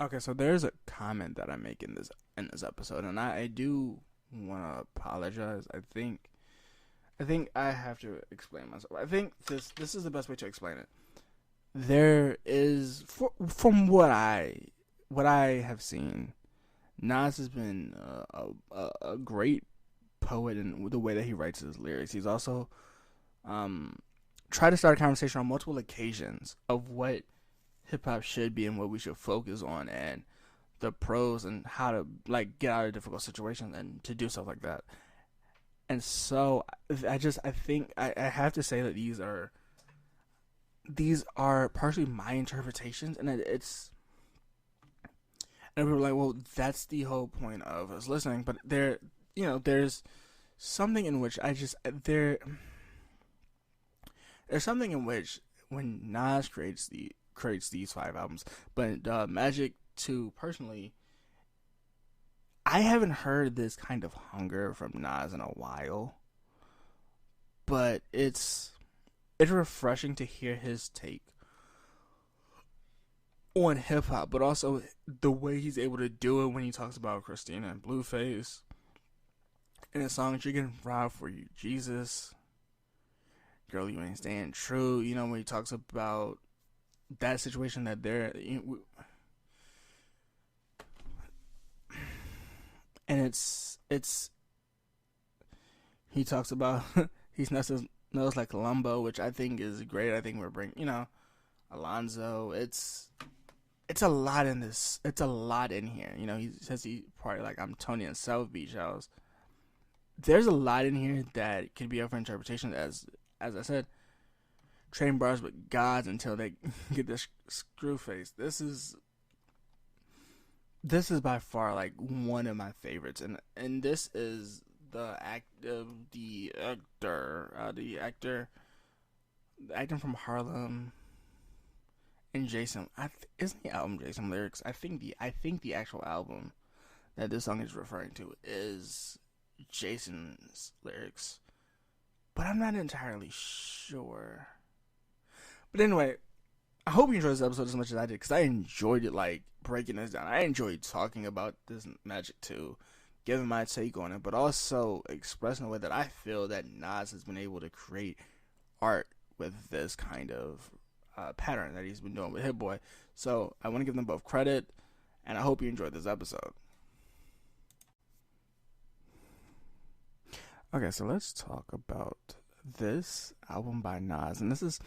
Okay, so there's a comment that I make in this episode, and I do want to apologize. I think I have to explain myself. I think this is the best way to explain it. There is, from what I have seen, Nas has been a great poet in the way that he writes his lyrics. He's also um, tried to start a conversation on multiple occasions of what hip hop should be and what we should focus on, and the pros and how to like get out of difficult situations and to do stuff like that. And so I have to say that these are partially my interpretations, and it's and people are like, well, that's the whole point of us listening. But there's something in which there's something in which when Nas creates these five albums, but Magic 2 personally, I haven't heard this kind of hunger from Nas in a while, but it's refreshing to hear his take on hip hop, but also the way he's able to do it when he talks about Christina and Blueface in his song "Chicken Fried for You, Jesus." Girl, you ain't staying true. When he talks about that situation that and it's he talks about he's knows like Columbo, which I think is great. I think we're bringing Alonzo. It's a lot in this. It's a lot in here. He says he probably like I'm Tony in South Beach House. There's a lot in here that can be up for interpretation. As I said, train bars with gods until they get this screw face. This is by far like one of my favorites, and this is the actor from Harlem and Jason. Isn't the album Jason lyrics? I think the actual album that this song is referring to is Jason's lyrics, but I'm not entirely sure. But anyway, I hope you enjoyed this episode as much as I did, because I enjoyed it, like breaking this down. I enjoyed talking about this Magic 2, giving my take on it, but also expressing the way that I feel that Nas has been able to create art with this kind of pattern that he's been doing with Hit Boy. So I want to give them both credit, and I hope you enjoyed this episode. Okay, so let's talk about this album by Nas, and this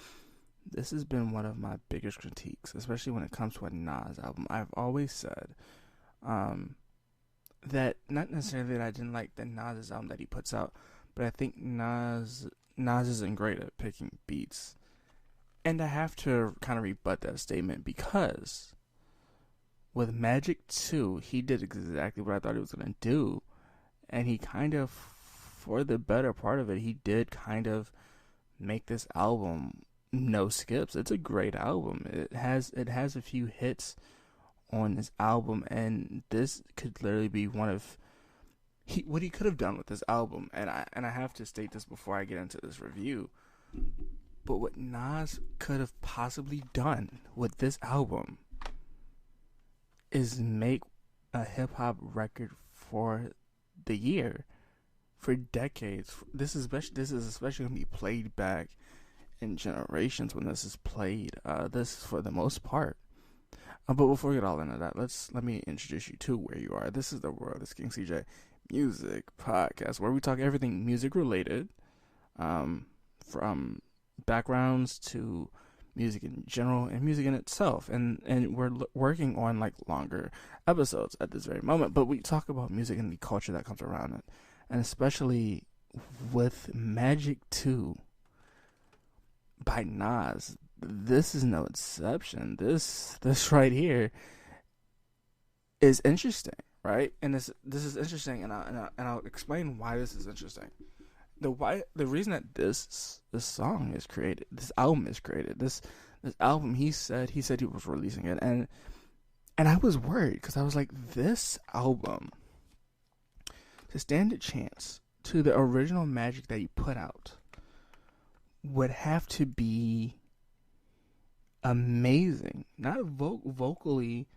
has been one of my biggest critiques, especially when it comes to a Nas album. I've always said that not necessarily that I didn't like the Nas album that he puts out, but I think Nas isn't great at picking beats. And I have to kind of rebut that statement, because with Magic 2, he did exactly what I thought he was going to do. And he kind of, for the better part of it, he did kind of make this album no skips. It's a great album. It has a few hits on this album, and this could literally be one of what he could have done with this album. And I have to state this before I get into this review. But what Nas could have possibly done with this album is make a hip hop record for the year, for decades. This is especially going to be played back in generations when this is played. This is for the most part. But before we get all into that, let me introduce you to where you are. This is the World. This is King CJ Music Podcast, where we talk everything music related, from backgrounds to music in general and music in itself. And we're working on like longer episodes at this very moment. But we talk about music and the culture that comes around it, and especially with Magic 2 by Nas. This is no exception. This right here is interesting, right? And this is interesting, and I'll explain why this is interesting. The reason that this song is created, this album is created, this album, he said he was releasing it, and I was worried, because I was like, this album, to stand a chance to the original Magic that he put out, would have to be amazing, not vocally,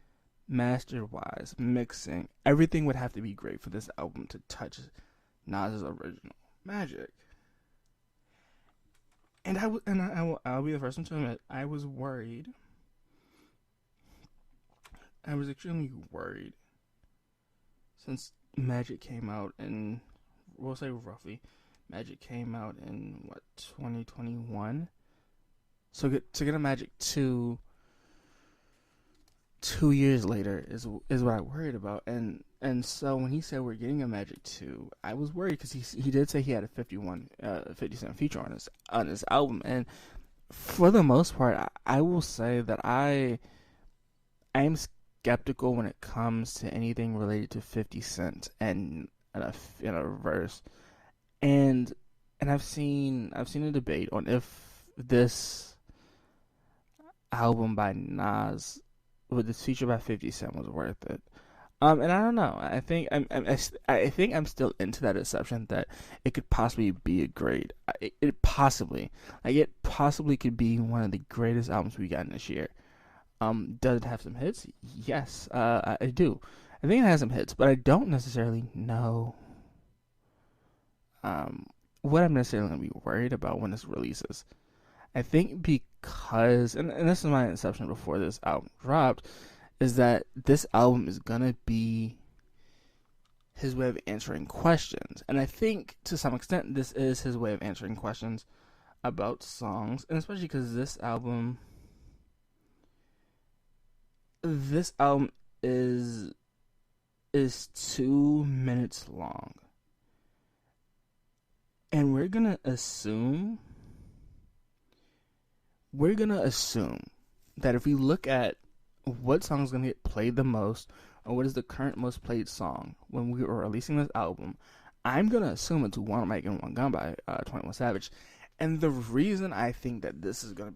master wise, mixing, everything would have to be great for this album to touch Nas's original Magic. And I'll be the first one to admit I was worried. I was extremely worried since Magic came out in, we'll say roughly, Magic came out in what, 2021. So to get a Magic 2 years later is what I worried about, and so when he said we're getting a Magic 2, I was worried because he did say he had a 50 Cent feature on his album, and for the most part, I will say that I am skeptical when it comes to anything related to 50 Cent and in a verse, and I've seen a debate on if this album by Nas with this feature by 50 Cent was worth it. And I don't know. I think I'm still into that assumption that it could possibly be a great. It possibly could be one of the greatest albums we got this year. Does it have some hits? Yes, I do. I think it has some hits, but I don't necessarily know what I'm necessarily going to be worried about when this releases. I think because, and this is my assumption before this album dropped, is that this album is going to be his way of answering questions. And I think to some extent this is his way of answering questions about songs, and especially because this album is 2 minutes long. And we're going to assume that if we look at what song is going to get played the most, or what is the current most played song when we were releasing this album, I'm going to assume it's One Mic and One Gun by 21 Savage. And the reason I think that this is one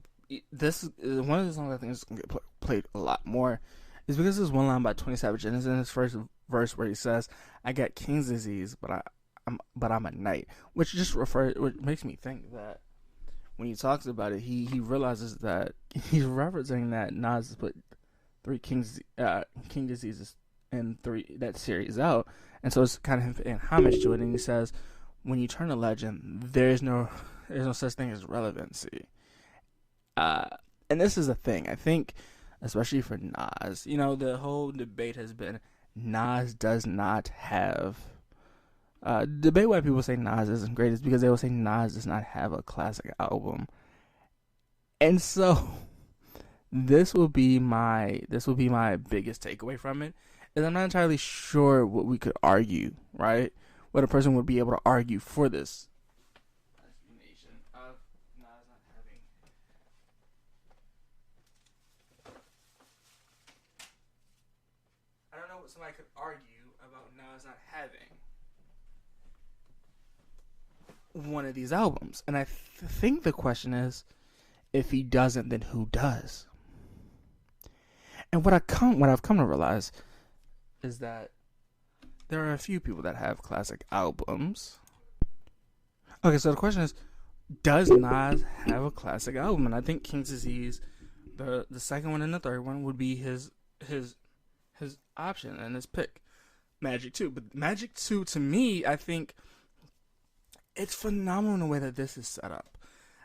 of the songs I think is going to get played a lot more is because there's one line by 20 Savage, and it's in his first verse where he says, "I got King's disease, but I'm a knight," which makes me think that when he talks about it, he realizes that he's referencing that Nas has put 3 King diseases and 3 that series out, and so it's kind of in homage to it. And he says, when you turn a legend, there's no such thing as relevancy. And this is the thing. I think, especially for Nas, the whole debate has been Nas does not have. Debate why people say Nas isn't great is because they will say Nas does not have a classic album, and so this will be my biggest takeaway from it. Is I'm not entirely sure what we could argue, right? What a person would be able to argue for this explanation of Nas not having. I don't know what somebody could argue about Nas not having one of these albums, and I think the question is, if he doesn't, then who does? And what I've come to realize is that there are a few people that have classic albums. Okay, so the question is, does Nas have a classic album? And I think King's Disease, the second one and the third one, would be his option and his pick. Magic 2, but Magic 2 to me, I think it's phenomenal in the way that this is set up.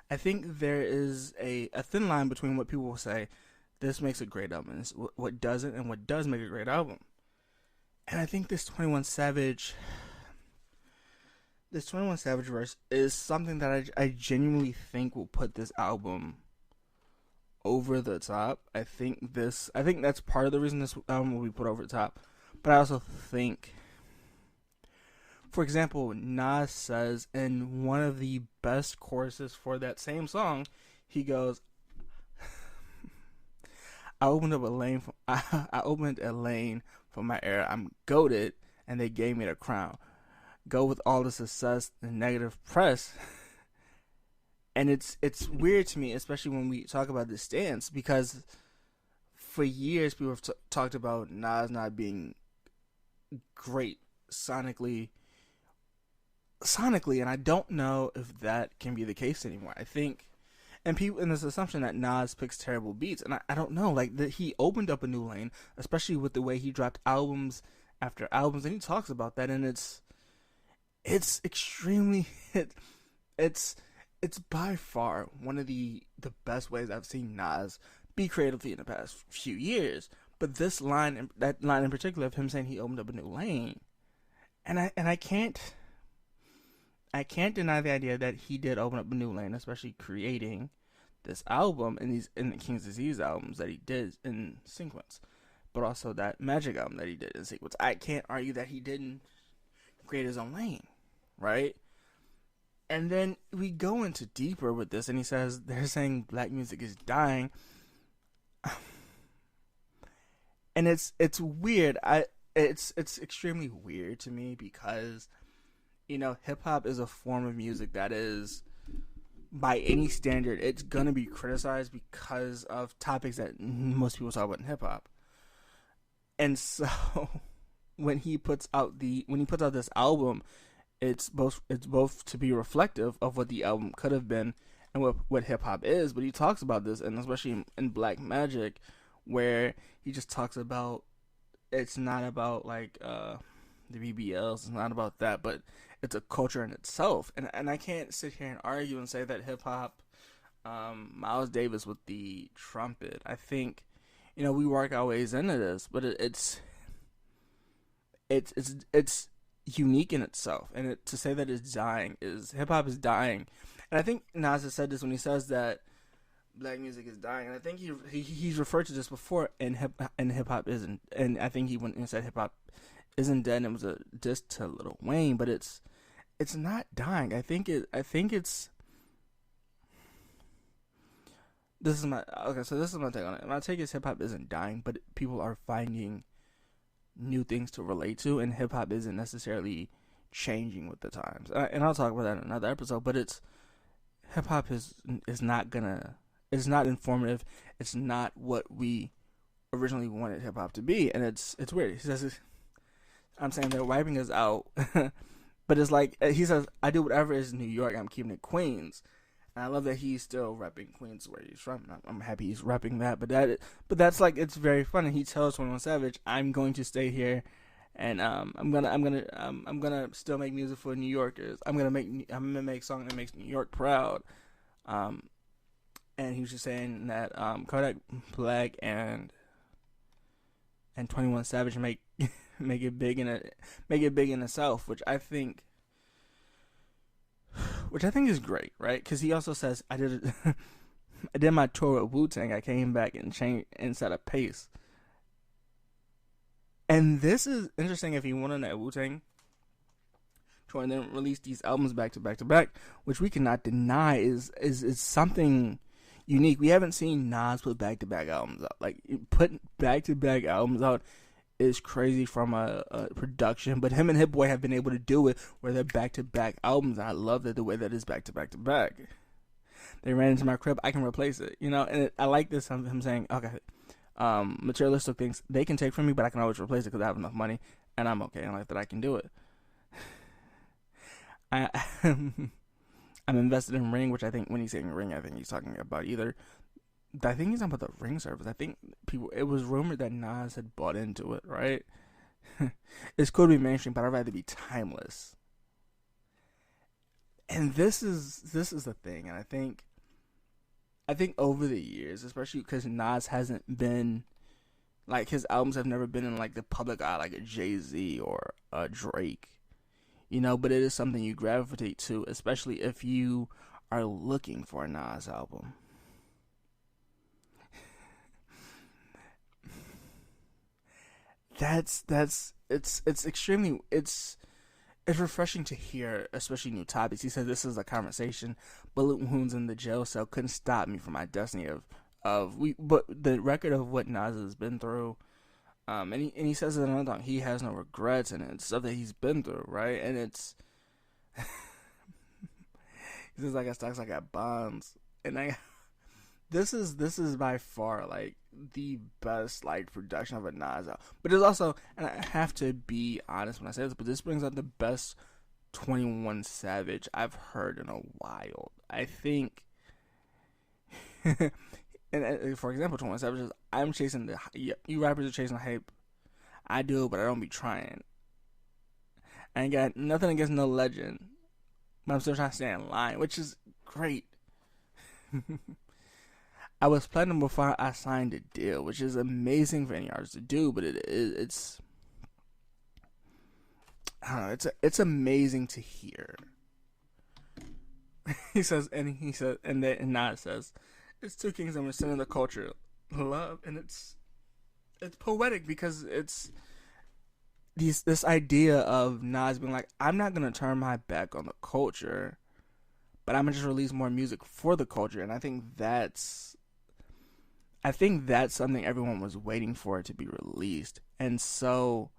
I think there is a thin line between what people will say, this makes a great album, and what doesn't, and what does make a great album. And I think this 21 Savage verse is something that I genuinely think will put this album over the top. I think that's part of the reason this album will be put over the top. But I also think, for example, Nas says in one of the best choruses for that same song, he goes, I opened a lane for my era. I'm goated, and they gave me the crown. Go with all the success and negative press. And it's weird to me, especially when we talk about this stance, because for years people have talked about Nas not being great sonically, and I don't know if that can be the case anymore. I think, and people in this assumption that Nas picks terrible beats, and I don't know, like that he opened up a new lane, especially with the way he dropped albums after albums, and he talks about that, and it's extremely it's it's by far one of the best ways I've seen Nas be creatively in the past few years. But this line, that line in particular of him saying he opened up a new lane, and I can't deny the idea that he did open up a new lane, especially creating this album and these in the King's Disease albums that he did in sequence, but also that Magic album that he did in sequence. I can't argue that he didn't create his own lane, right? And then we go into deeper with this, and he says they're saying black music is dying, and it's weird. It's extremely weird to me because, you know, hip hop is a form of music that is, by any standard, it's gonna be criticized because of topics that most people talk about in hip hop. And so when he puts out this album, it's both to be reflective of what the album could have been and what hip hop is. But he talks about this, and especially in Black Magic, where he just talks about it's not about like the BBLs, it's not about that, but it's a culture in itself. And I can't sit here and argue and say that hip hop, Miles Davis with the trumpet, I think, you know, we work our ways into this, but it's unique in itself, and to say that it's dying is hip hop is dying, and I think Nas has said this when he says that black music is dying, and I think he's referred to this before, and hip hop isn't, and I think he went and said hip hop isn't dead, and it was a diss to Lil Wayne, but it's not dying. I think it's this is my take on it. My take is hip hop isn't dying, but people are finding new things to relate to, and hip hop isn't necessarily changing with the times. And I'll talk about that in another episode. But hip hop is not informative. It's not what we originally wanted hip hop to be, and it's weird. He says, I'm saying they're wiping us out, but it's like he says, I do whatever is New York. I'm keeping it Queens. And I love that he's still repping Queens where he's from. I'm happy he's repping that. But that's like, it's very funny. He tells 21 Savage, "I'm going to stay here, and I'm gonna still make music for New Yorkers. I'm gonna make something that makes New York proud." And he was just saying that Kodak Black and 21 Savage make it big in the South, which I think is great, right? Because he also says, I did my tour with Wu-Tang. I came back and changed and set a pace. And this is interesting if he went on that Wu-Tang tour and then released these albums back to back to back, which we cannot deny is something unique. We haven't seen Nas put back to back albums out. Like, putting back to back albums out is crazy from a production, but him and Hit Boy have been able to do it where they're back-to-back albums, and I love that the way that is back-to-back-to-back. They ran into my crib, I can replace it, you know, and I like this, him saying, okay, materialistic things, they can take from me, but I can always replace it because I have enough money, and I'm okay, and I like that I can do it. I'm invested in Ring, which I think, when he's saying Ring, I think he's talking about I think he's talking about the Ring service. I think it was rumored that Nas had bought into it, right? It's cool to be mainstream, but I'd rather be timeless. And this is the thing, and I think over the years, especially because Nas hasn't been, like, his albums have never been in like the public eye like a Jay-Z or a Drake, you know, but it is something you gravitate to, especially if you are looking for a Nas album. It's refreshing to hear, especially new topics. He said this is a conversation. Bullet wounds in the jail cell couldn't stop me from my destiny but the record of what Nas has been through, and he says it another time, he has no regrets, and it's stuff that he's been through, right? And it's he says, I got stocks, I got bonds, and this is by far like the best like production of a Nas album. But it's also, and I have to be honest when I say this, but this brings out the best 21 Savage I've heard in a while. I think and for example, 21 Savage says, I'm chasing the, you rappers are chasing hype. I do, but I don't be trying. I ain't got nothing against no legend, but I'm still trying to stay in line, which is great. I was platinum before I signed a deal, which is amazing for any artist to do, but it's I don't know, it's amazing to hear. He says, and Nas says, it's two kings and we're sending the culture love, and it's poetic because it's this idea of Nas being like, I'm not gonna turn my back on the culture, but I'm gonna just release more music for the culture, and I think that's something everyone was waiting for it to be released, and so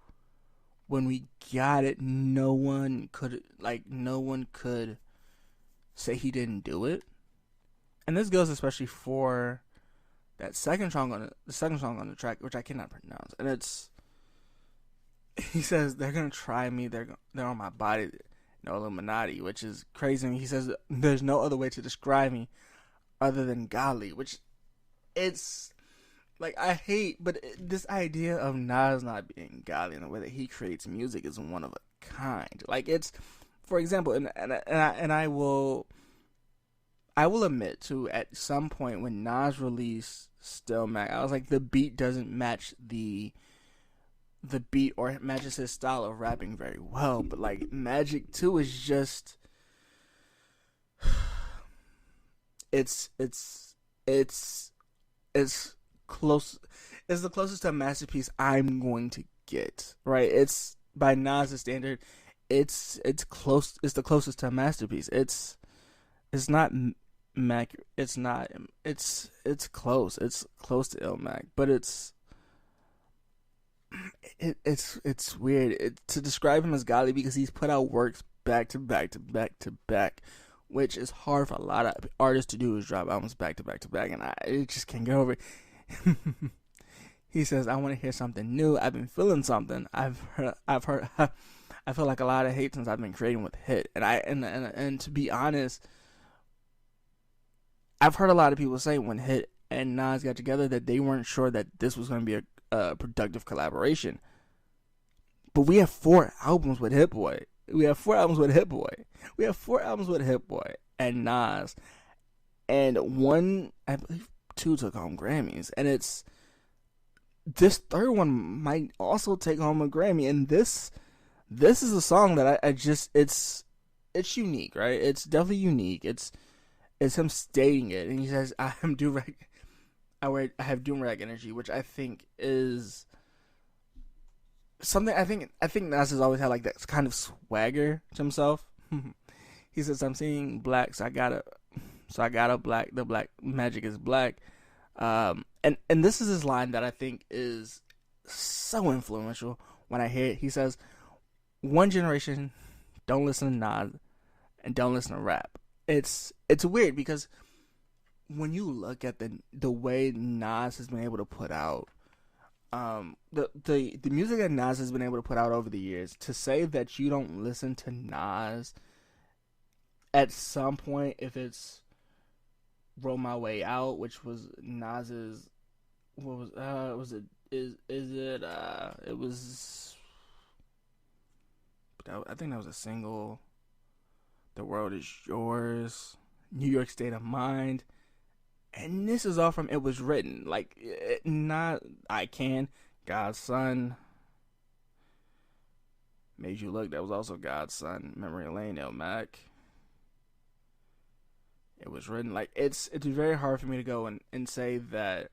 when we got it, no one could say he didn't do it, and this goes especially for that second song on the track, which I cannot pronounce, and it's, he says, they're gonna try me, they're on my body, no Illuminati, which is crazy. He says there's no other way to describe me other than godly, which it's like, I hate, but this idea of Nas not being godly in the way that he creates music is one of a kind. Like, it's, for example, and I will admit to, at some point when Nas released Still Mac, I was like, the beat doesn't match the beat, or it matches his style of rapping very well, but like Magic 2 is just it's close, it's the closest to a masterpiece I'm going to get, right? It's, by Nas' standard, it's close, it's the closest to a masterpiece. It's not Mac, it's close to Ill Mac, but it's weird to describe him as godly, because he's put out works back to back to back to back, which is hard for a lot of artists to do, is drop albums back to back to back, and I just can't get over it. He says, I want to hear something new. I've been feeling something. I've heard I feel like a lot of hate since I've been creating with Hit, and to be honest, I've heard a lot of people say when Hit and Nas got together that they weren't sure that this was going to be a productive collaboration. But we have 4 albums with Hit Boy. We have 4 albums with Hit Boy and Nas, and one, I believe 2 took home Grammys, and it's, this third one might also take home a Grammy, and this is a song that I just, it's unique, right? It's definitely unique. It's him stating it, and he says, I have doom rag energy, which I think is something, I think Nas has always had like that kind of swagger to himself. He says, I'm seeing black, so I got a black, the black magic is black. And this is his line that I think is so influential when I hear it. He says, one generation don't listen to Nas and don't listen to rap. It's weird, because when you look at the way Nas has been able to put out the music that Nas has been able to put out over the years, to say that you don't listen to Nas at some point, if it's Roll My Way Out, which was Nas's, what was it was, I think that was a single. The World Is Yours, New York State of Mind, and this is all from It Was Written. Like, not I Can, God's Son, Made You Look, that was also God's Son, Memory Lane, Ill Mac. It Was Written. Like, it's very hard for me to go and say that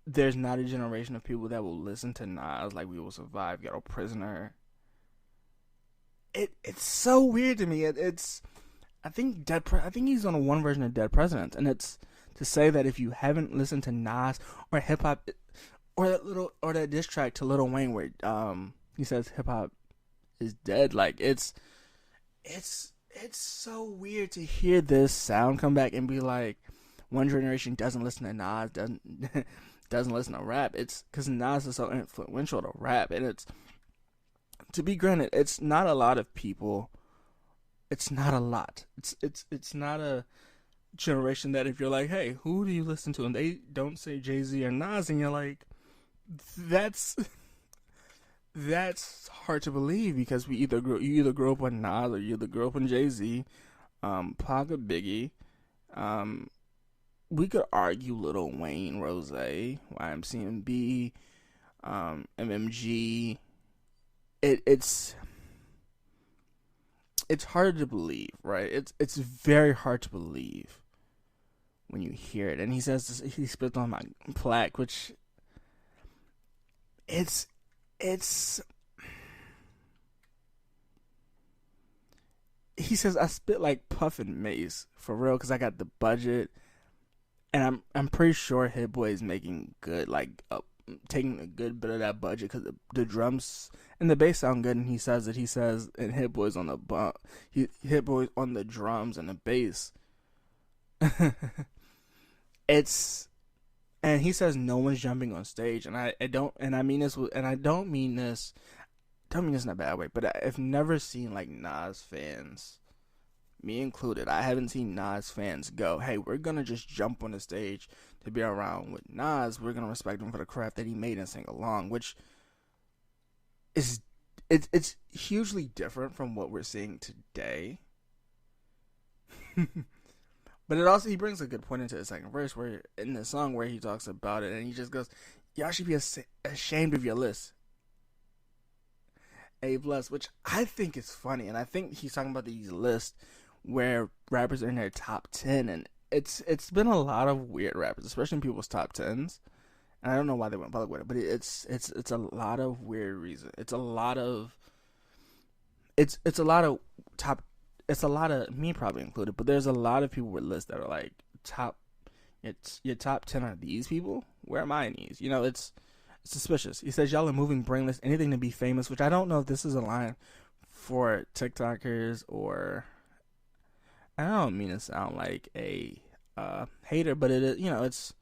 there's not a generation of people that will listen to Nas like We Will Survive, Ghetto Prisoner. It's so weird to me. I think he's on one version of Dead Presidents, and it's to say that if you haven't listened to Nas or hip hop, or that diss track to Lil Wayne where he says hip hop is dead, like it's so weird to hear this sound come back and be like, one generation doesn't listen to Nas, doesn't listen to rap. It's because Nas is so influential to rap, and it's, to be granted, it's not a lot of people. It's not a lot. It's not a generation that if you're like, hey, who do you listen to? And they don't say Jay-Z or Nas, and you're like, that's that's hard to believe because you either grew up on Nas or you either grew up on Jay-Z, Pac or Biggie. Um, we could argue Lil Wayne, Rose, YMCMB, MMG. It's hard to believe, right? It's very hard to believe when you hear it. And he says this, he spit on my plaque, which it's he says I spit like Puff and Mace for real because I got the budget, and I'm pretty sure Hit Boy is making good, like taking a good bit of that budget because the drums and the bass sound good. And he says and Hit Boy's on the bump, Hit Boy's on the drums and the bass. It's and he says no one's jumping on stage, and I don't, and I mean this, and I don't mean this in a bad way, but I've never seen like Nas fans, me included. I haven't seen Nas fans go, "Hey, we're gonna just jump on the stage to be around with Nas. We're gonna respect him for the craft that he made and sing along," which is it's hugely different from what we're seeing today. But it also he brings a good point into the second verse where in the song where he talks about it and he just goes, "Y'all should be ashamed of your list." A plus, which I think is funny, and I think he's talking about these lists where rappers are in their top 10, and it's been a lot of weird rappers, especially in people's top 10s, and I don't know why they went public with it, but it's a lot of weird reasons. It's a lot of top. It's a lot of me probably included, but there's a lot of people with lists that are like top. It's your top 10 are these people. Where am I in these? It's suspicious. He says y'all are moving brainless, anything to be famous, which I don't know if this is a line for TikTokers or I don't mean to sound like a hater, but it is,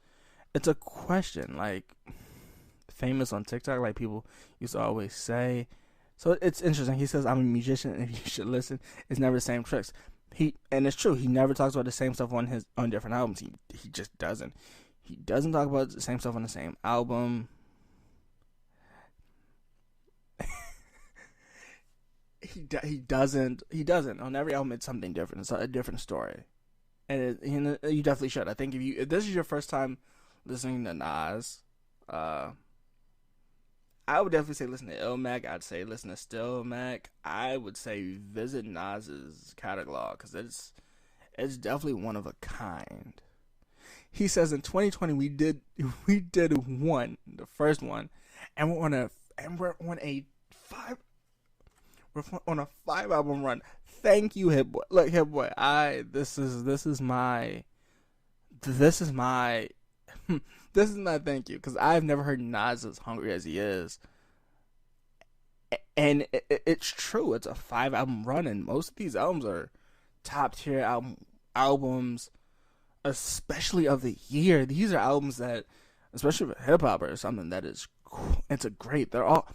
it's a question. Like famous on TikTok, like people used to always say. So it's interesting. He says I'm a musician, and if you should listen, it's never the same tricks. And it's true. He never talks about the same stuff on different albums. He just doesn't. He doesn't talk about the same stuff on the same album. He doesn't on every album. It's something different. It's a different story, and you definitely should. I think if this is your first time listening to Nas, I would definitely say listen to Illmac. I'd say listen to Still Mac. I would say visit Nas's catalog because it's definitely one of a kind. He says in 2020 we did the first one, and we're on a 5 album run. Thank you, Hit Boy. Look, Hit Boy, this is my this is my thank you because I've never heard Nas as hungry as he is, and it's true. It's a 5 album run, and most of these albums are top tier albums, especially of the year. These are albums that, especially for hip hop or something, that is it's a great. They're all.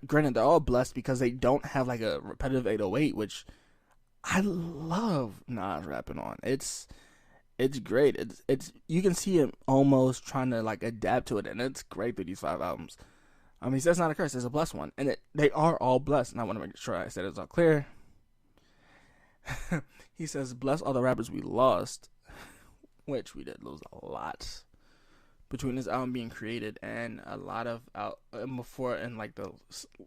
Granted, they're all blessed because they don't have like a repetitive 808, which I love Nas rapping on. It's great. It's you can see him almost trying to like adapt to it, and it's great through these 5 albums. He says not a curse, it's a blessed one, and they are all blessed. And I want to make sure I said it's all clear. He says, "Bless all the rappers we lost," which we did lose a lot. Between this album being created and a lot of before and like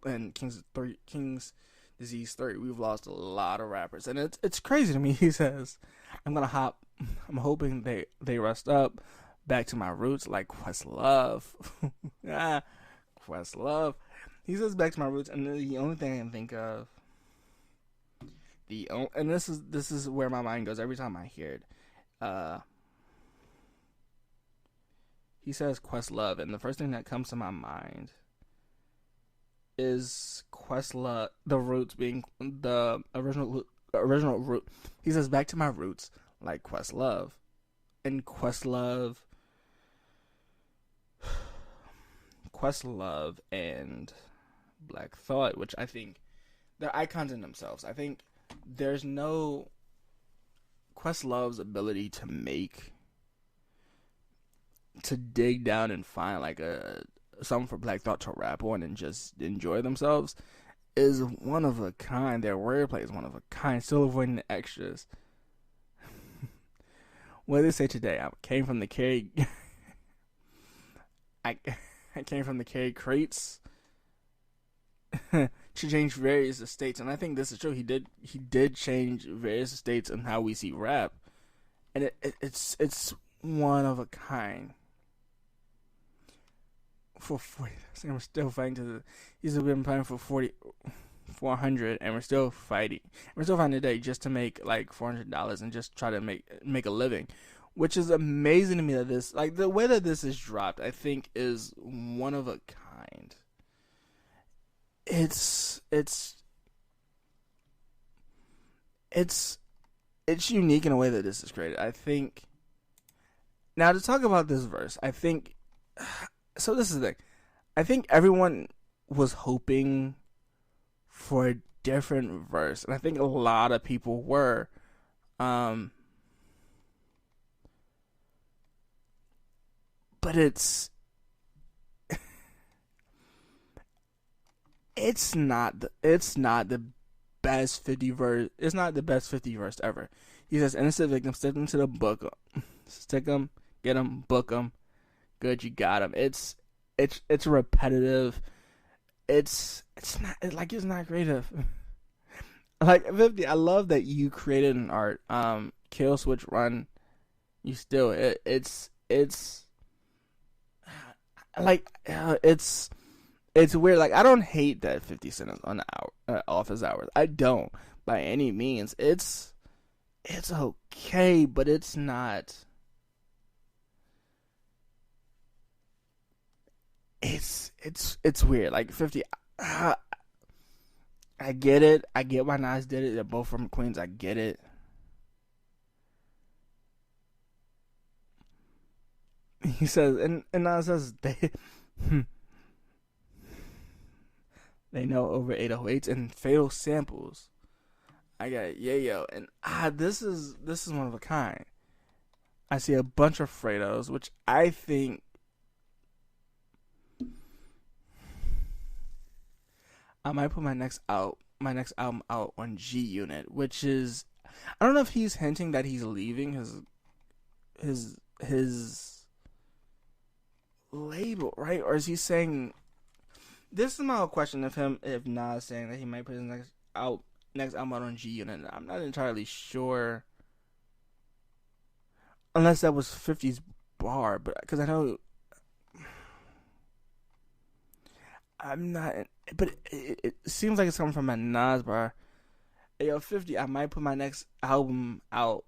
and King's Disease 3, we've lost a lot of rappers, and it's crazy to me. He says, I'm hoping they rest up, back to my roots like Questlove. Questlove. He says back to my roots, and the only thing I can think of, and this is where my mind goes every time I hear it. He says Questlove, and the first thing that comes to my mind is Questlove, the roots being the original root. He says back to my roots like Questlove, and Questlove and Black Thought, which I think they're icons in themselves. I think there's no Questlove's ability to dig down and find like a something for Black Thought to rap on and just enjoy themselves is one of a kind. Their wordplay is one of a kind. Still avoiding the extras. What did they say today? I came from the carry. I came from the carry crates to change various estates, and I think this is true. He did change various estates and how we see rap, and it's one of a kind. For 40, and we're still fighting to the. He's been playing for 400, and we're still fighting. We're still fighting today just to make like $400 and just try to make a living, which is amazing to me that this, like the way that this is dropped, I think is one of a kind. It's unique in a way that this is created. I think. Now to talk about this verse, I think. So this is the thing. I think everyone was hoping for a different verse, and I think a lot of people were. But it's not the best 50 verse. It's not the best 50 verse ever. He says, "Innocent victims, stick them to the book, stick them, get them, book them. Good, you got him." It's repetitive. It's not creative. Like 50, I love that you created an art. Kill, switch, run. You still it's weird. Like I don't hate that 50 Cent is on the office hours. I don't by any means. It's okay, but it's not. It's weird. Like 50, I get it. I get why Nas did it. They're both from Queens. I get it. He says, and Nas says they know over 808s and fatal samples. I got Yayo, and this is one of a kind. I see a bunch of Fredos, which I think. I might put my next album out on G Unit, which is, I don't know if he's hinting that he's leaving his label, right? Or is he saying, this is my whole question of him, if Nas saying that he might put his next album out on G Unit. I'm not entirely sure, unless that was 50's bar, but because I know. I'm not, but it seems like it's coming from my Nas bar. Hey, yo, 50, I might put my next album out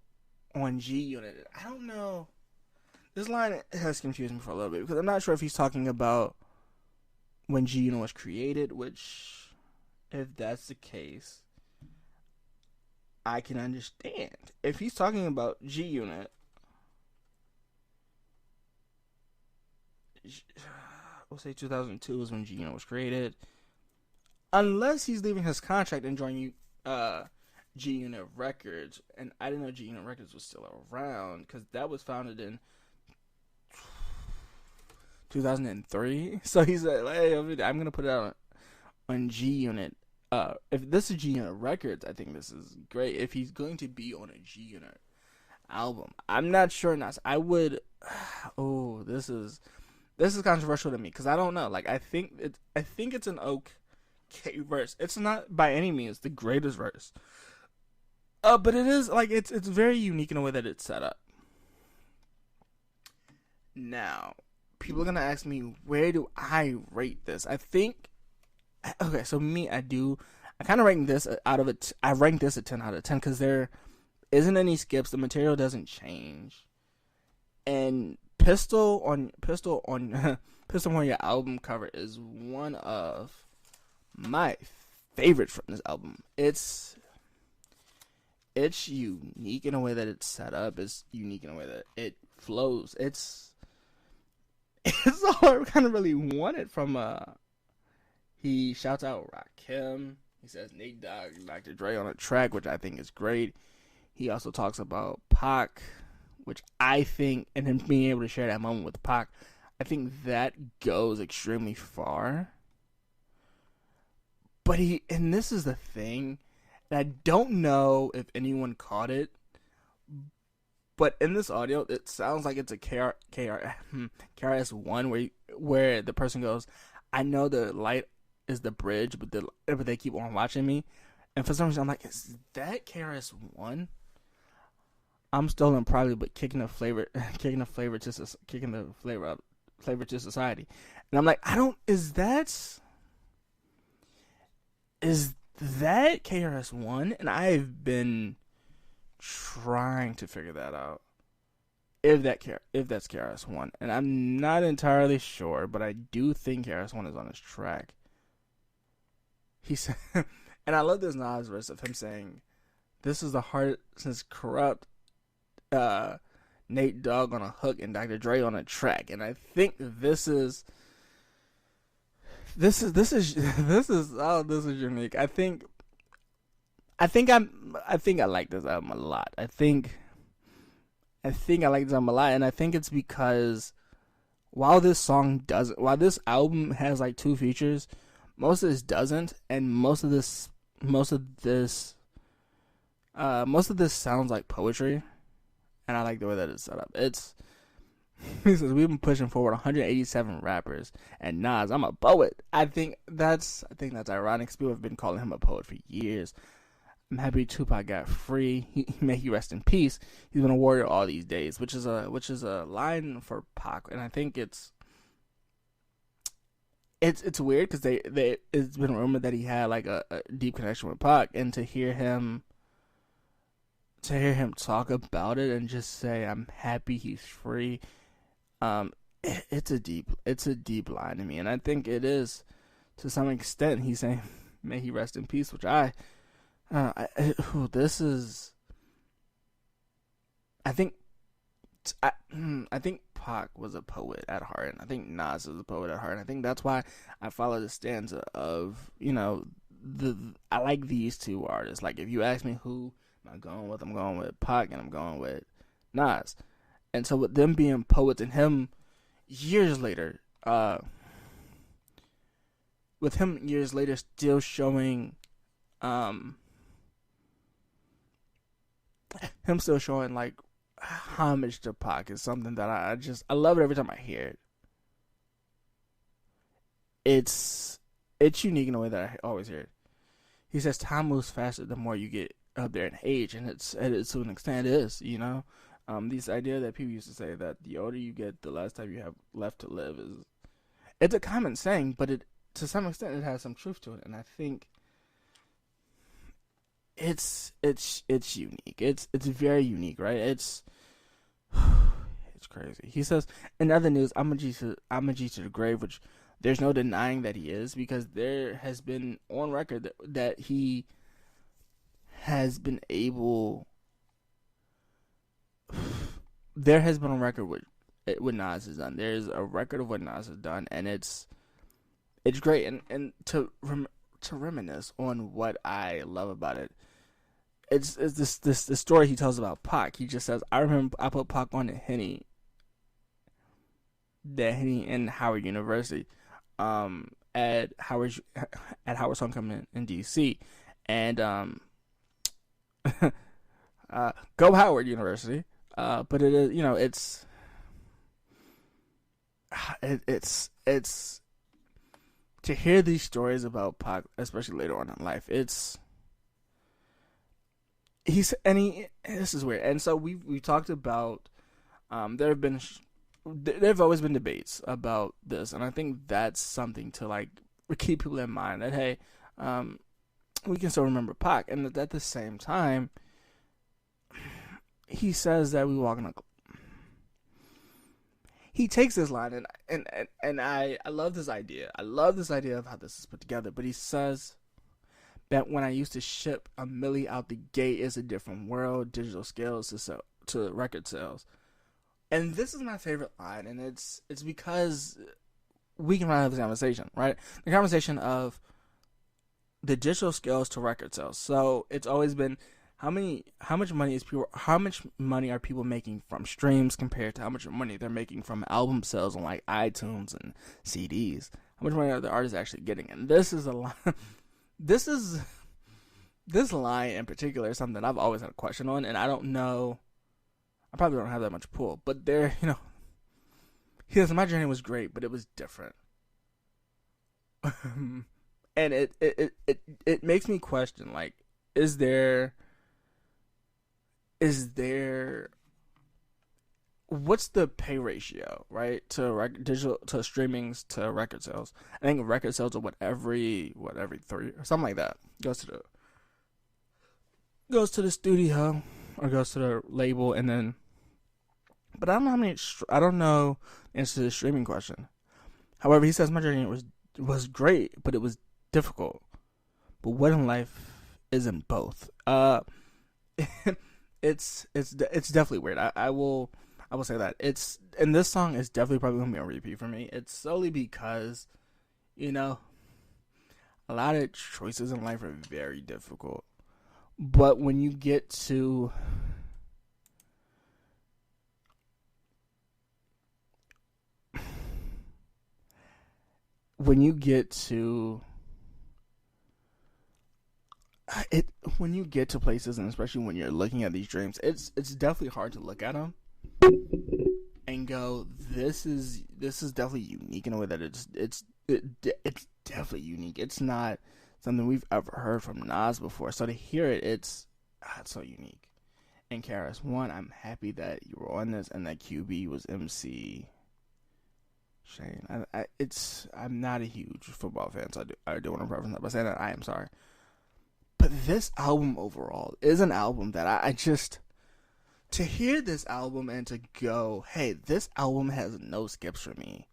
on G Unit. I don't know. This line has confused me for a little bit because I'm not sure if he's talking about when G Unit was created, which, if that's the case, I can understand. If he's talking about G Unit, we'll say 2002 is when G Unit was created. Unless he's leaving his contract and joining G Unit Records. And I didn't know G Unit Records was still around because that was founded in 2003. So he said, hey, I'm going to put it out on G Unit. If this is G Unit Records, I think this is great. If he's going to be on a G Unit album, I'm not sure. I would. Oh, this is controversial to me because I don't know. Like I think it's an okay verse. It's not by any means the greatest verse. But it is like it's very unique in a way that it's set up. Now, people are gonna ask me, where do I rate this? I think, okay, so me, I kind of rank this I rank this a 10 out of 10 because there isn't any skips. The material doesn't change, and Pistol on your album cover is one of my favorites from this album. It's unique in a way that it's set up. It's unique in a way that it flows. It's all I kind of really wanted from he shouts out Rakim. He says Nate Dogg, Dr. Dre on a track, which I think is great. He also talks about Pac, which I think, and him being able to share that moment with Pac, I think that goes extremely far. But and this is the thing, and I don't know if anyone caught it, but in this audio, it sounds like it's a KRS-One where the person goes, "I know the light is the bridge, but they keep on watching me." And for some reason, I'm like, "Is that KRS-One?" I'm stolen probably, but kicking the flavor to society. And I'm like, I don't. Is that KRS-One? And I've been trying to figure that out. If that's KRS-One, and I'm not entirely sure, but I do think KRS-One is on his track. He said, and I love this Nas verse of him saying, "This is the hardest since Corrupt, Nate Dogg on a hook and Dr. Dre on a track." And I think this is unique. I think I like this album a lot. I think I like this album a lot, and I think it's because while this album has like 2 features, most of this doesn't, and most of this sounds like poetry, and I like the way that it's set up. He says we've been pushing forward 187 rappers, and Nas, I'm a poet. I think that's ironic. People have been calling him a poet for years. I'm happy Tupac got free. May he rest in peace. He's been a warrior all these days, which is a line for Pac, and I think it's weird because it's been rumored that he had like a deep connection with Pac, and to hear him talk about it and just say I'm happy he's free, it's a deep line to me, and I think it is to some extent. He's saying may he rest in peace, which I think Pac was a poet at heart, and I think Nas is a poet at heart, and I think that's why I follow the stanza of, I like these 2 artists. Like, if you ask me who am I going with, I'm going with Pac, and I'm going with Nas. And so with them being poets, and him years later still showing like homage to Pac is something that I love it every time I hear it. It's unique in a way that I always hear it. He says time moves faster the more you get up there in age, and it's to an extent it is, this idea that people used to say that the older you get, the less time you have left to live it's a common saying, but to some extent it has some truth to it, and I think it's unique. It's very unique, right? It's crazy. He says, in other news, I'm a G to the grave, which there's no denying that he is, because there has been on record that he has been able. There has been a record with what Nas has done. There's a record of what Nas has done, and it's great. And to reminisce on what I love about it, it's this story he tells about Pac. He just says, I remember I put Pac on the Henny in Howard University, at Howard's homecoming in DC, and go Howard University. But it is, it's to hear these stories about Pac, especially later on in life. This is weird. And so we talked about, there have always been debates about this, and I think that's something to like keep people in mind, that hey, we can still remember Pac, and at the same time, he says that we walk in a. He takes this line, and I love this idea. I love this idea of how this is put together. But he says that when I used to ship a milli out the gate, it's a different world. Digital scales to record sales, and this is my favorite line, and it's because we can have this conversation, right? The conversation of the digital scales to record sales. So it's always been how much money are people making from streams compared to how much money they're making from album sales on like iTunes and CDs? How much money are the artists actually getting? And this is a lot. This is this line in particular is something I've always had a question on, and I don't know. I probably don't have that much pull, but there, his My Journey was great, but it was different. And it makes me question, like, is there what's the pay ratio, right, to digital, to streamings to record sales? I think record sales are every 3 or something like that goes to the studio or goes to the label, and then, but I don't know how many. I don't know the answer to the streaming question. However, he says My Journey was great, but it was difficult. But what in life isn't both? It's definitely weird. I will say that and this song is definitely probably gonna be on repeat for me. It's solely because, a lot of choices in life are very difficult. But when you get to when you get to places, and especially when you're looking at these dreams, it's definitely hard to look at them and go, this is definitely unique in a way that it's definitely unique. It's not something we've ever heard from Nas before, so to hear it, it's so unique. And Karis, one, I'm happy that you were on this and that QB was MC. Shane, I'm not a huge football fan, so I do want to preface that by saying that I am sorry. But this album overall is an album that I just, to hear this album and to go, hey, this album has no skips for me,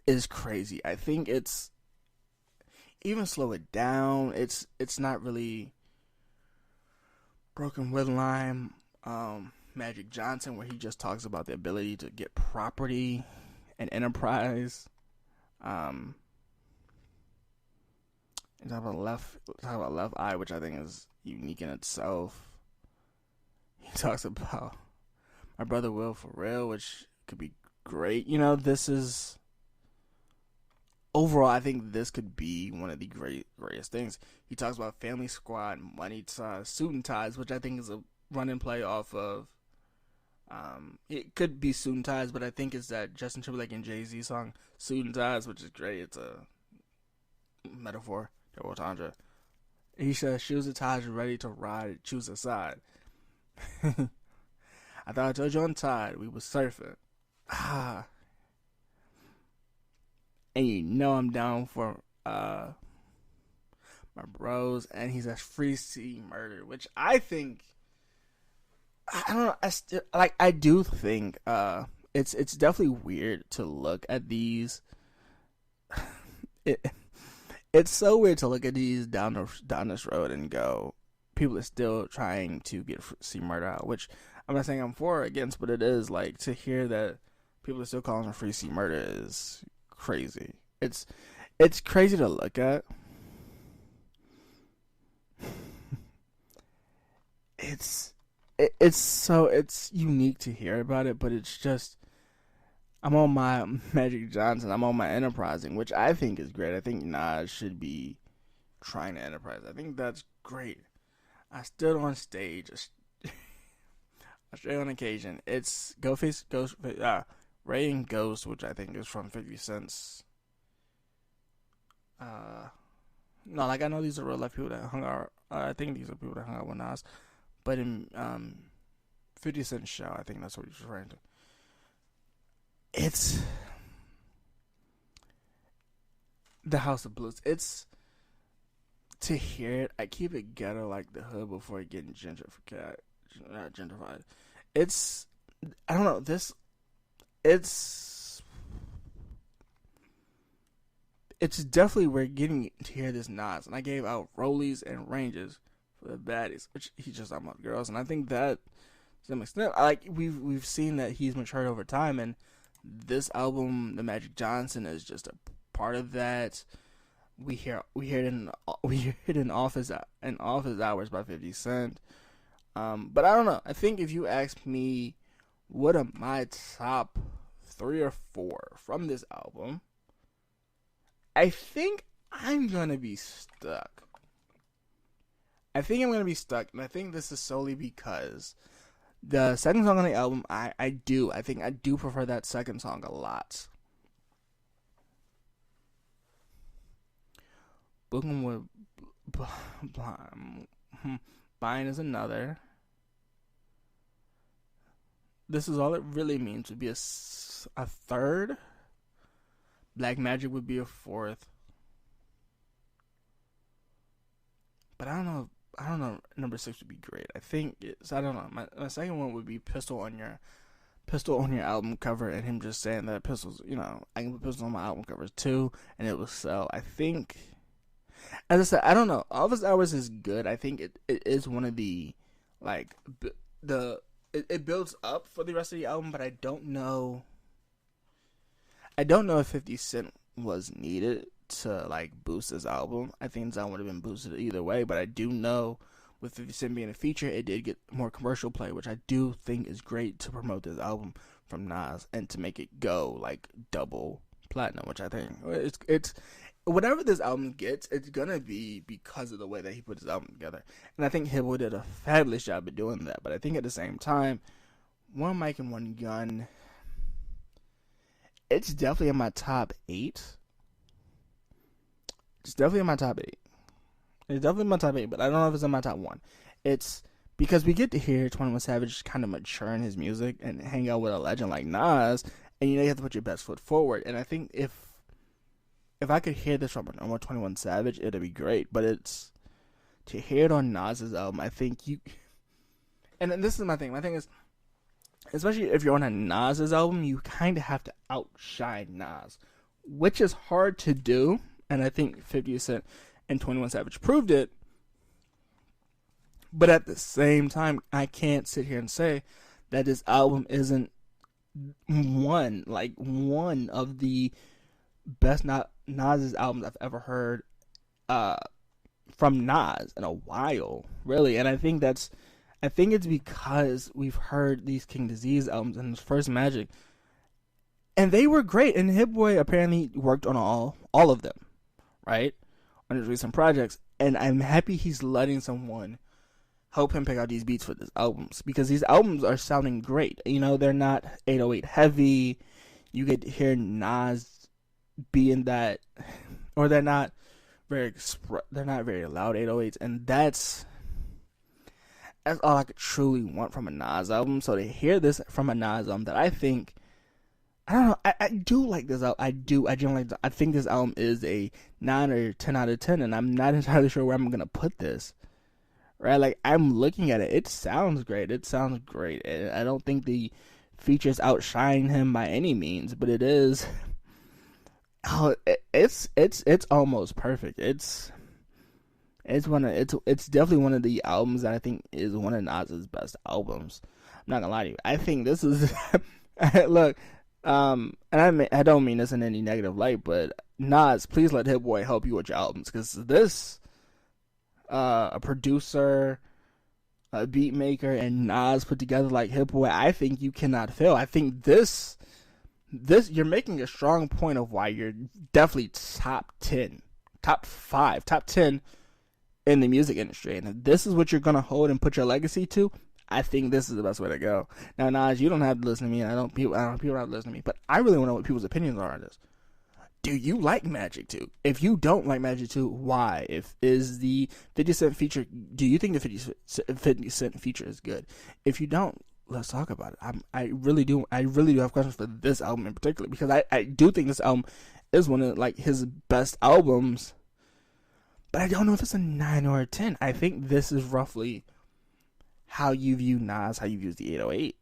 is crazy. I think it's, even slow it down, it's not really Broken With Lime, Magic Johnson, where he just talks about the ability to get property and enterprise. And talk about Left Eye, which I think is unique in itself. He talks about My Brother Will For Real, which could be great. This is, overall, I think this could be one of the greatest things. He talks about Family Squad, Money Ties, Suit and Ties, which I think is a run and play off of, it could be Suit and Ties, but I think it's that Justin Timberlake and Jay-Z song, Suit and Ties, which is great. It's a metaphor, double entendre. He says, shoes and ties, ready to ride, choose a side. I thought I told you on Tide, we was surfing. And I'm down for my bros. And he says Free C Murder, which I think, I don't know, I do think it's definitely weird to look at these. It's so weird to look at these down this road and go, people are still trying to get C Murder out, which I'm not saying I'm for or against, but it is like, to hear that people are still calling for Free C Murder is crazy. It's crazy to look at. It's unique to hear about it, but it's just, I'm on my Magic Johnson, I'm on my enterprising, which I think is great. I think Nas should be trying to enterprise. I think that's great. I stood on stage, straight on occasion. It's Ray and Ghost, which I think is from 50 Cent's. No, like, I know these are real life people that hung out. I think these are people that hung out with Nas. But in 50 Cent's show, I think that's what he's referring to. It's the House of Blues. It's, to hear it, I keep it ghetto like the hood before it getting gentrified. It's, I don't know, it's definitely, we're getting to hear this Nas, and I gave out rollies and ranges for the baddies, which he's just talking about girls, and I think that to some extent, like, we've seen that he's matured over time, and this album, The Magic Johnson, is just a part of that. we hear it in office hours by 50 Cent. But I don't know. I think if you ask me, what are my top 3 or 4 from this album, I think I'm gonna be stuck. I think I'm gonna be stuck, and I think this is solely because the second song on the album, I think I do prefer that second song a lot. Booking with Buying is another. This is all it really means would be a third. Black Magic would be a fourth. But I don't know. I don't know. Number 6 would be great. I think it's. I don't know. My second one would be Pistol on your album cover, and him just saying that pistols. I can put pistols on my album covers too, and it will sell. I think. As I said, I don't know. Office Hours is good. I think it is one of the like it builds up for the rest of the album, but I don't know. I don't know if 50 Cent was needed to like boost this album. I think this album would have been boosted either way, but I do know with 50 Cent being a feature, it did get more commercial play, which I do think is great to promote this album from Nas and to make it go like double platinum, which I think it's whatever this album gets, it's gonna be because of the way that he put his album together. And I think Hit Boy did a fabulous job of doing that. But I think at the same time, One Mic and One Gun, it's definitely in my top 8. It's definitely in my top 8. It's definitely in my top 8, but I don't know if it's in my top 1. It's because we get to hear 21 Savage kind of mature in his music and hang out with a legend like Nas, and you have to put your best foot forward. And I think if I could hear this from a normal 21 Savage, it'd be great. But it's to hear it on Nas's album, I think you. And this is my thing. My thing is, especially if you're on a Nas's album, you kind of have to outshine Nas, which is hard to do. And I think 50 Cent and 21 Savage proved it. But at the same time, I can't sit here and say that this album isn't one of the best Nas's albums I've ever heard from Nas in a while, really. And I think it's because we've heard these King Disease albums and his first Magic, and they were great. And Hit Boy apparently worked on all of them, right, on his recent projects. And I'm happy he's letting someone help him pick out these beats for these albums, because these albums are sounding great. They're not 808 heavy. You get to hear Nas being that, or they're not very loud 808s, and that's all I could truly want from a Nas album. So to hear this from a Nas album that I think, I don't know, I do like this album. I genuinely like. I think this album is a 9 or 10 out of 10, and I'm not entirely sure where I'm gonna put this. Right, like I'm looking at it. It sounds great. I don't think the features outshine him by any means, but it is. Oh, it's almost perfect. It's definitely one of the albums that I think is one of Nas's best albums. I'm not gonna lie to you. I think this is look, and I don't mean this in any negative light, but Nas, please let Hit Boy help you with your albums, because this. A producer, a beat maker, and Nas put together like Hit Boy, I think you cannot fail. I think this you're making a strong point of why you're definitely top 10, top 5, top 10 in the music industry. And if this is what you're gonna hold and put your legacy to, I think this is the best way to go. Now, Nas, you don't have to listen to me, and people don't have to listen to me, but I really want to know what people's opinions are on this. Do you like Magic 2? If you don't like Magic 2, why? Is the 50 Cent feature, do you think the 50 Cent feature is good? If you don't, let's talk about it. I really do have questions for this album in particular, because I do think this album is one of like his best albums, but I don't know if it's a 9 or a 10. I think this is roughly how you view Nas, how you view the 808.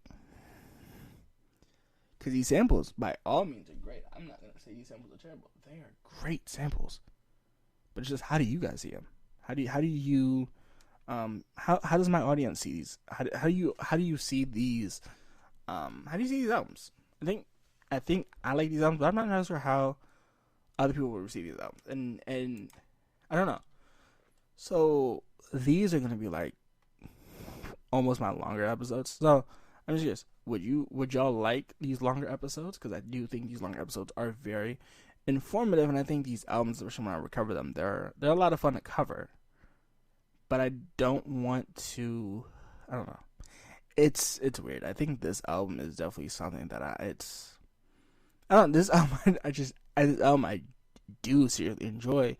Because these samples, by all means, are great. I'm not going to say these samples are terrible. They are great samples. But it's just, how do you guys see them? How does my audience see these? How do you see these? How do you see these albums? I think I like these albums, but I'm not sure how other people will receive these albums, and I don't know. So these are gonna be like almost my longer episodes. So I'm just curious, would y'all like these longer episodes? Because I do think these longer episodes are very informative, and I think these albums, especially when I recover them, they're a lot of fun to cover. But I don't want to. I don't know. It's weird. I think this album is definitely something that I don't. This album this album I do seriously enjoy.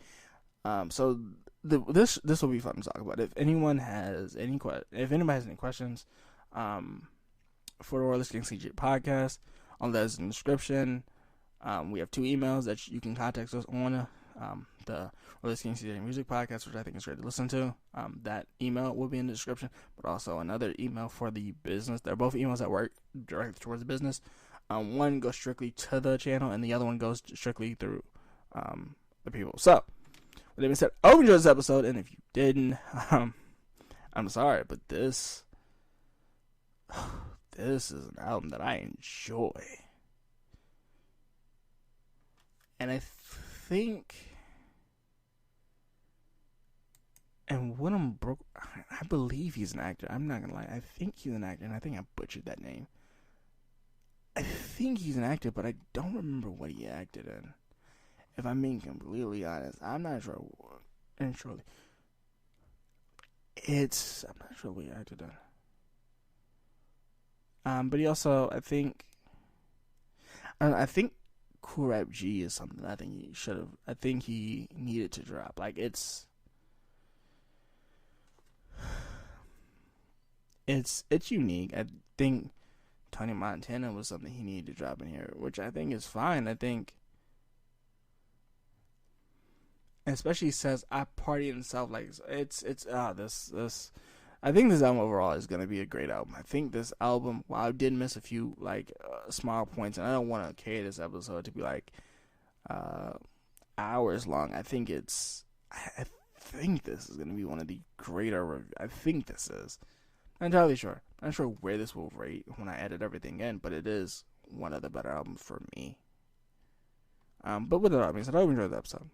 So this will be fun to talk about. If anyone has any questions, for the Royalist King CJ podcast, all that is in the description. We have 2 emails that you can contact us on. The Royalist King CJ Music Podcast, which I think is great to listen to. That email will be in the description, but also another email for the business. They're both emails that work directly towards the business. One goes strictly to the channel, and the other one goes strictly through the people. So, with that being said, I hope you enjoyed this episode, and if you didn't, I'm sorry, but this is an album that I enjoy. And I think, and when I'm broke, I believe he's an actor. I'm not gonna lie. I think he's an actor, and I think I butchered that name. I think he's an actor, but I don't remember what he acted in. If I'm being completely honest, I'm not sure. And surely, I'm not sure what he acted in. But he also, I think Cool Rap G is something I think he should have. I think he needed to drop. Like it's unique. I think Tony Montana was something he needed to drop in here, which I think is fine. I think, especially says I party in South, like this. I think this album overall is gonna be a great album. I think this album, while I did miss a few like small points, and I don't want to carry this episode to be like hours long. I think I think this is gonna be one of the greater. I think this is. I'm entirely sure. I'm not sure where this will rate when I edit everything in, but it is one of the better albums for me. But with that being said, I hope you enjoyed the episode.